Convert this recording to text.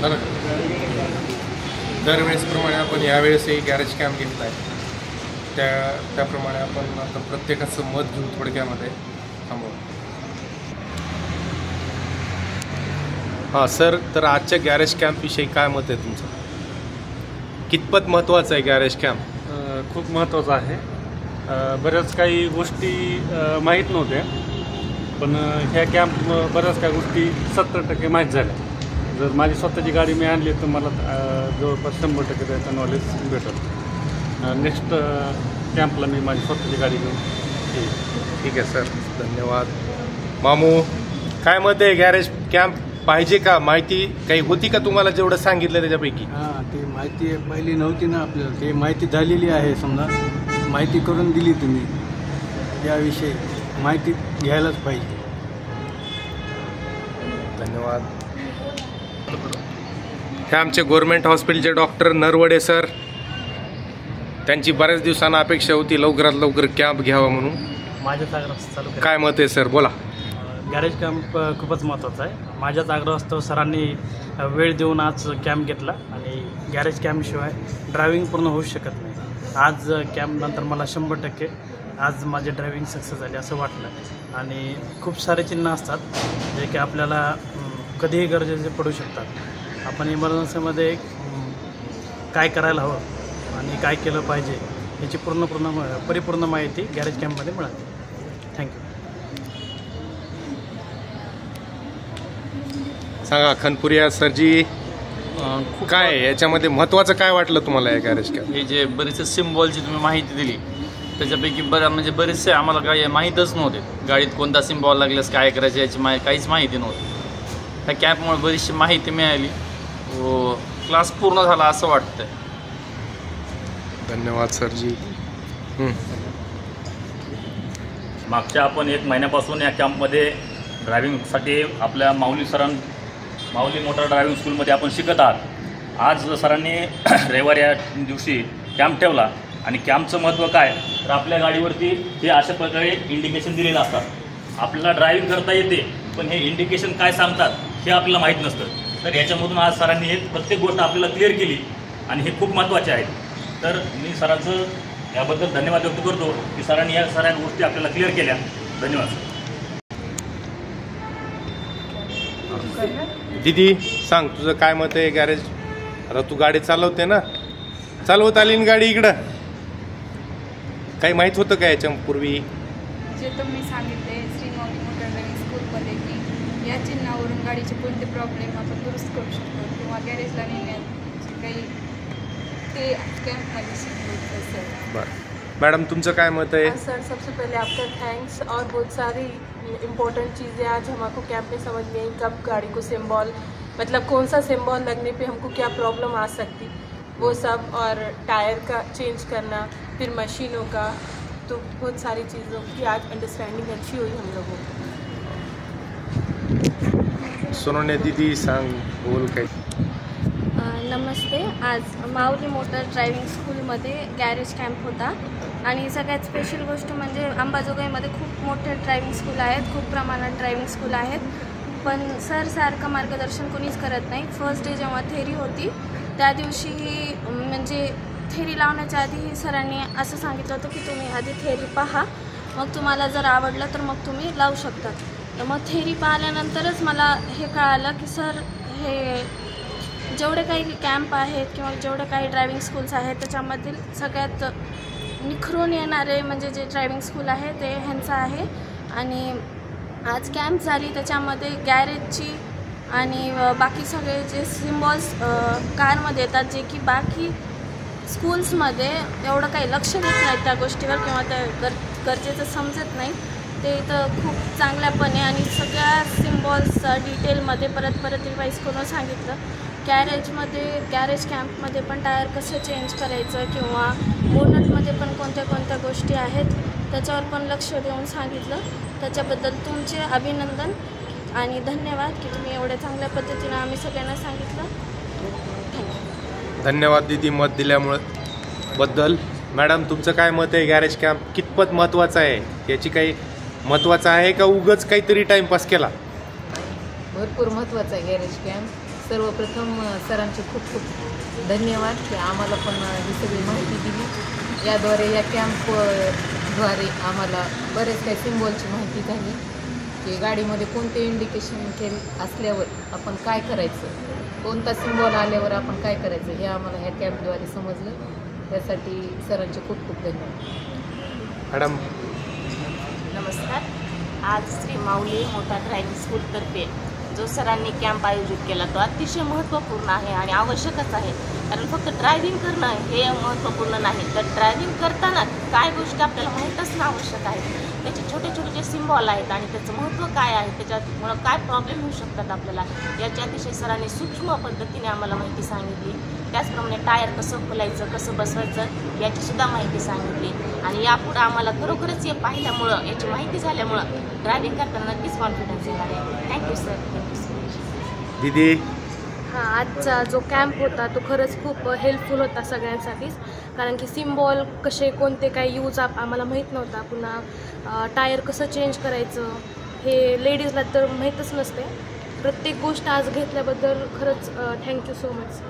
बरं, दरवेळेसप्रमाणे आपण यावेळेसही garage camp घेतला आहे. त्याप्रमाणे आपण आता प्रत्येकाचं मत घेऊ थोडक्यामध्ये. थांबव. हां सर, तर आजच्या गॅरेज कॅम्पविषयी काय मत आहे तुमचं? कितपत महत्त्वाचं आहे गॅरेज कॅम्प? खूप महत्त्वाचं आहे. बऱ्याच काही गोष्टी माहीत नव्हत्या, पण ह्या कॅम्प बऱ्याच काही गोष्टी 70% माहीत झाल्या. जर माझी स्वतःची गाडी मी आणली तर मला जवळपास 100% त्याचं नॉलेज भेटलं. नेक्स्ट कॅम्पला मी माझी स्वतःची गाडी घेऊन येईल. ठीक आहे सर, धन्यवाद. मामू, काय मत आहे? गॅरेज कॅम्प पाहिजे का? माहिती काही होती का तुम्हाला जेवढं सांगितलं त्याच्यापैकी? हां, ती माहिती पहिली नव्हती ना आपल्याला, ते माहिती झालेली आहे. समजा माहिती करून दिली तुम्ही, त्याविषयी माहिती घ्यायलाच पाहिजे. धन्यवाद. हे आमचे गव्हर्नमेंट हॉस्पिटलचे डॉक्टर नरवडे सर. त्यांची बऱ्याच दिवसांना अपेक्षा होती लवकरात लवकर कॅम्प घ्यावा म्हणून. माझ्याच आग्रह चालू करा. काय मत आहे सर? बोला. गॅरेज कॅम्प खूपच महत्त्वाचा आहे. माझ्याच आग्रहास्तव सरांनी वेळ देऊन आज कॅम्प घेतला आणि गॅरेज कॅम्पशिवाय ड्रायव्हिंग पूर्ण होऊ शकत नाही. आज कॅम्पनंतर मला 100% आज माझे ड्रायव्हिंग सक्सेस झाले असं वाटलं. आणि खूप सारे चिन्ह असतात जे की आपल्याला कधीही गरजेचे पडू शकतात. आपण इमर्जन्सीमध्ये काय करायला हवं आणि काय केलं पाहिजे याची परिपूर्ण माहिती गॅरेज कॅम्पमध्ये मिळाली. थँक्यू. सांगा खनपुरिया सरजी, काय याच्यामध्ये महत्त्वाचं काय वाटलं तुम्हाला या गॅरेज कॅम्प? हे जे बरेचसे सिम्बॉलची तुम्ही माहिती दिली त्याच्यापैकी म्हणजे बरेचसे आम्हाला काही माहीतच नव्हते. गाडीत कोणता सिम्बॉल लागल्यास काय करायचं याची काहीच माहिती नव्हती. ह्या कॅम्पमुळे बरीचशी माहिती मिळाली व क्लास पूर्ण झाला असं वाटतंय. धन्यवाद सरजी. मागच्या आपण 1 महिन्यापासून या कॅम्पमध्ये ड्रायव्हिंगसाठी आपल्या माऊली मोटर ड्रायव्हिंग स्कूलमध्ये आपण शिकत आहात. आज सरांनी रविवार या दिवशी कॅम्प ठेवला आणि कॅम्पचं महत्त्व काय तर आपल्या गाडीवरती हे अशा प्रकारे इंडिकेशन दिलेलं असतात. आपल्याला ड्रायव्हिंग करता येते पण हे इंडिकेशन काय सांगतात हे आपल्याला माहीत नसतं. तर याच्यामधून आज सरांनी हे प्रत्येक गोष्ट आपल्याला क्लिअर केली आणि हे खूप महत्त्वाचे आहे. तर मी सरांचं याबद्दल धन्यवाद व्यक्त करतो की सरांनी या सगळ्या गोष्टी आपल्याला क्लिअर केल्या. धन्यवाद सर. दीदी सांग, तुझं काय मत आहे गॅरेज? आता तू गाडी चालवते ना, चालवत आली ना गाडी इकडं, काही माहीत होतं का याच्यापूर्वी? जे तुम्ही सांगितले श्री माऊली मोटर ड्रायव्हिंग स्कूलमध्ये की या चिन्हावरून गाडीचे कोणते प्रॉब्लेम आपण दुरुस्त करू शकतो किंवा गॅरेजला नेण्याचे काही ते कॅम्पमध्ये शिकवलं सर. बरं मैडम, तुमचं काय मत है? सर, सबसे पहले आपका थैंक्स और बहुत सारी इम्पोर्टेंट चीज़ें आज हमको कैंप में समझ में आई. कब गाड़ी को सिंबल मतलब कौन सा सिंबल लगने पे हमको क्या प्रॉब्लम आ सकती वो सब, और टायर का चेंज करना, फिर मशीनों का, तो बहुत सारी चीज़ों की आज अंडरस्टैंडिंग अच्छी हुई हम लोगों को. सोनोने दीदी सांग, बोल काय. नमस्ते. आज माऊली मोटर ड्रायव्हिंग स्कूलमध्ये गॅरेज कॅम्प होता आणि सगळ्यात स्पेशल गोष्ट म्हणजे अंबाजोगाईमध्ये खूप मोठे ड्रायव्हिंग स्कूल आहेत, खूप प्रमाणात ड्रायव्हिंग स्कूल आहेत, पण सर सारखं मार्गदर्शन कोणीच करत नाही. फर्स्ट डे जेव्हा थेरी होती त्या दिवशी म्हणजे थेरी लावण्याच्या आधी सरांनी असं सांगितलं होतं की तुम्ही आधी थेरी पहा, मग तुम्हाला जर आवडलं तर मग तुम्ही लावू शकता. तर मग थेरी पाहिल्यानंतरच मला हे कळालं की सर हे जेवढे काही कॅम्प आहेत किंवा जेवढे काही ड्रायव्हिंग स्कूल्स आहेत त्याच्यामधील सगळ्यात निखरून येणारे म्हणजे जे ड्रायव्हिंग स्कूल आहे ते ह्यांचं आहे. आणि आज कॅम्प झाली त्याच्यामध्ये गॅरेजची आणि बाकी सगळे जे सिम्बॉल्स कारमध्ये येतात जे की बाकी स्कूल्समध्ये एवढं काही लक्ष देत नाहीत त्या गोष्टीवर किंवा त्या गरजेचं समजत नाही, ते इथं खूप चांगल्यापणे आणि सगळ्या सिम्बॉल्स डिटेलमध्ये परत रिवाईज करून सांगितलं. गॅरेज कॅम्पमध्ये पण टायर कसं चेंज करायचं किंवा बोनटमध्ये पण कोणत्या गोष्टी आहेत त्याच्यावर पण लक्ष देऊन सांगितलं. त्याच्याबद्दल तुमचे अभिनंदन आणि धन्यवाद की तुम्ही एवढ्या चांगल्या पद्धतीनं आम्ही सगळ्यांना सांगितलं. थँक्यू. धन्यवाद दीदी मत दिल्याबद्दल. मॅडम, तुमचं काय मत आहे? गॅरेज कॅम्प कितपत महत्त्वाचा आहे? याची काही महत्त्वाचं आहे का उगाच काहीतरी टाईमपास केला? भरपूर महत्त्वाचा आहे गॅरेज कॅम्प. सर्वप्रथम सरांचे खूप खूप धन्यवाद की आम्हाला पण ही सगळी माहिती दिली. याद्वारे या कॅम्पद्वारे आम्हाला बरेच काही सिम्बॉलची माहिती झाली की गाडीमध्ये कोणते इंडिकेशन असल्यावर आपण काय करायचं, कोणता सिम्बॉल आल्यावर आपण काय करायचं हे आम्हाला ह्या कॅम्पद्वारे समजलं. त्यासाठी सरांचे खूप खूप धन्यवाद. मॅडम नमस्कार. आज श्री माऊली मोटार ड्रायव्हिंग स्कूलतर्फे जो सरांनी कॅम्प आयोजित केला तो अतिशय महत्त्वपूर्ण आहे आणि आवश्यकच आहे. कारण फक्त ड्रायव्हिंग करणं हे महत्त्वपूर्ण नाही, तर ड्रायव्हिंग करताना काय गोष्टी आपल्याला माहीत असणं आवश्यक आहे. त्याचे छोटे छोटे जे सिम्बॉल आहेत आणि त्याचं महत्त्व काय आहे, त्याच्यामुळं काय प्रॉब्लेम होऊ शकतात आपल्याला, याची अतिशय सरांनी सूक्ष्म पद्धतीने आम्हाला माहिती सांगितली. त्याचप्रमाणे टायर कसं खोलायचं, कसं बसवायचं याचीसुद्धा माहिती सांगितली. आणि यापुढं आम्हाला खरोखरच हे पाहिल्यामुळं, याची माहिती झाल्यामुळं ड्रायव्हिंग करताना नक्कीच कॉन्फिडन्स येणार आहे. Thank you sir. Thank you so much. दीदी हां, आजचा जो कॅम्प होता तो खरंच खूप हेल्पफुल होता सगळ्यांसाठीच. कारण की सिम्बॉल कसे कोणते काय यूज आम्हाला माहीत नव्हता. पुन्हा टायर कसं चेंज करायचं हे लेडीजला तर माहीतच नसते. प्रत्येक गोष्ट आज घेतल्याबद्दल खरंच थँक्यू सो मच.